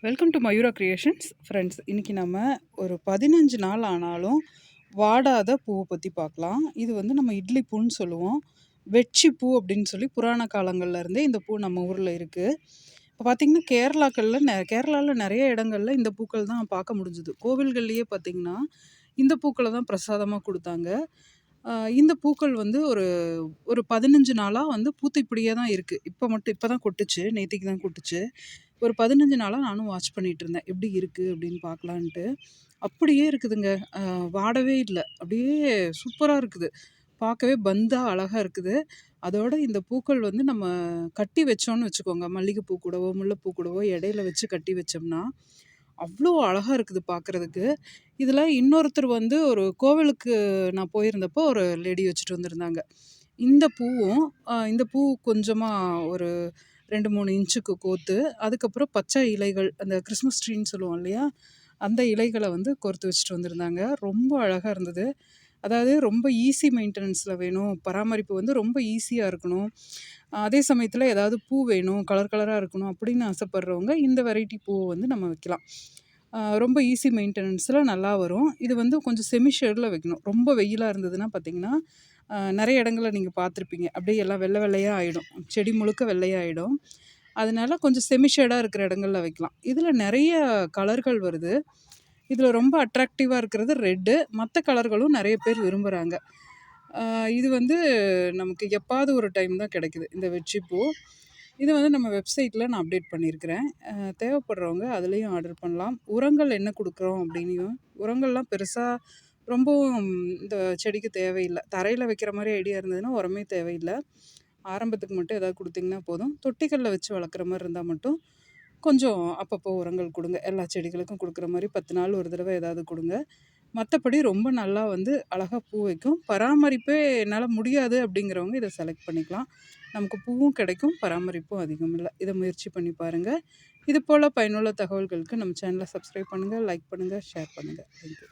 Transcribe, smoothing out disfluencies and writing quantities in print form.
Welcome to Mayura creations friends. இன்றைக்கி நம்ம ஒரு 15 நாள் ஆனாலும் வாடாத பூவை பற்றி பார்க்கலாம். இது வந்து நம்ம இட்லி பூன்னு சொல்லுவோம். வெட்சி பூ அப்படின்னு சொல்லி புராண காலங்கள்ல இருந்தே இந்த பூ நம்ம ஊரில் இருக்குது. இப்போ பார்த்திங்கன்னா கேரளாவில் நிறைய இடங்கள்ல இந்த பூக்கள் தான் பார்க்க முடிஞ்சுது. கோவில்கள்லேயே பார்த்திங்கன்னா இந்த பூக்களை தான் பிரசாதமாக கொடுத்தாங்க. இந்த பூக்கள் வந்து ஒரு ஒரு 15 நாளாக வந்து பூத்திப்படியே தான் இருக்குது. இப்போ தான் கொட்டுச்சு, நேத்திக்கு தான் கொட்டுச்சு. ஒரு 15 நாளாக நானும் வாட்ச் பண்ணிட்டு இருந்தேன். எப்படி இருக்குது அப்படின்னு பார்க்கலான்ட்டு. அப்படியே இருக்குதுங்க. வாடவே இல்லை, அப்படியே சூப்பராக இருக்குது. பார்க்கவே பந்தா அழகாக இருக்குது. அதோட இந்த பூக்கள் வந்து நம்ம கட்டி வச்சோன்னு வச்சுக்கோங்க, மல்லிகைப்பூ கூடவோ முல்லைப்பூ கூடவோ இடையில வச்சு கட்டி வச்சோம்னா அவ்வளோ அழகாக இருக்குது பார்க்குறதுக்கு. இதில் இன்னொருத்தர் வந்து ஒரு கோவிலுக்கு நான் போயிருந்தப்போ ஒரு லேடி வச்சுட்டு வந்திருந்தாங்க. இந்த பூ கொஞ்சமாக ஒரு 2, 3 இன்ச்சுக்கு கோர்த்து, அதுக்கப்புறம் பச்சை இலைகள், அந்த கிறிஸ்மஸ் ட்ரீன்னு சொல்லுவோம் இல்லையா, அந்த இலைகளை வந்து கோர்த்து வச்சுட்டு வந்திருந்தாங்க. ரொம்ப அழகாக இருந்தது. அதாவது ரொம்ப ஈஸி மெயின்டெனன்ஸில் வேணும், பராமரிப்பு வந்து ரொம்ப ஈஸியாக இருக்கணும், அதே சமயத்தில் ஏதாவது பூ வேணும், கலர் கலராக இருக்கணும் அப்படின்னு ஆசைப்படுறவங்க இந்த வெரைட்டி பூவை வந்து நம்ம வைக்கலாம். ரொம்ப ஈஸி மெயின்டெனன்ஸில் நல்லா வரும். இது வந்து கொஞ்சம் செமி ஷேடில் வைக்கணும். ரொம்ப வெயிலாக இருந்ததுன்னா பார்த்திங்கன்னா, நிறைய இடங்களில் நீங்கள் பார்த்துருப்பீங்க, அப்படியே எல்லாம் வெள்ளை வெள்ளையாக ஆகிடும், செடி முழுக்க வெள்ளையாகிடும். அதனால கொஞ்சம் செமி ஷேடாக இருக்கிற இடங்களில் வைக்கலாம். இதில் நிறைய கலர்கள் வருது. இதில் ரொம்ப அட்ராக்டிவாக இருக்கிறது ரெட்டு. மற்ற கலர்களும் நிறைய பேர் விரும்புகிறாங்க. இது வந்து நமக்கு எப்பாவது ஒரு டைம் தான் கிடைக்குது இந்த வெட்சிப்பூ. இது வந்து நம்ம வெப்சைட்டில் நான் அப்டேட் பண்ணியிருக்கிறேன். தேவைப்படுறவங்க அதுலேயும் ஆர்டர் பண்ணலாம். உரங்கள் என்ன கொடுக்குறோம் அப்படின்னும், உரங்கள்லாம் பெருசாக ரொம்பவும் இந்த செடிக்கு தேவையில்லை. தரையில் வைக்கிற மாதிரி ஐடியா இருந்ததுன்னா உரமே தேவையில்லை. ஆரம்பத்துக்கு மட்டும் ஏதாவது கொடுத்திங்கன்னா போதும். தொட்டிகளில் வச்சு வளர்க்குற மாதிரி இருந்தால் மட்டும் கொஞ்சம் அப்பப்போ உரங்கள் கொடுங்க. எல்லா செடிகளுக்கும் கொடுக்குற மாதிரி 10 நாள் ஒரு தடவை ஏதாவது கொடுங்க. மற்றபடி ரொம்ப நல்லா வந்து அழகாக பூ வைக்கும். பராமரிப்பே என்னால் முடியாது அப்படிங்கிறவங்க இதை செலக்ட் பண்ணிக்கலாம். நமக்கு பூவும் கிடைக்கும், பராமரிப்பும் அதிகம் இல்லை. இதை முயற்சி பண்ணி பாருங்கள். இது போல் பயனுள்ள தகவல்களுக்கு நம்ம சேனலை சப்ஸ்கிரைப் பண்ணுங்கள், லைக் பண்ணுங்கள், ஷேர் பண்ணுங்கள். தேங்க்யூ.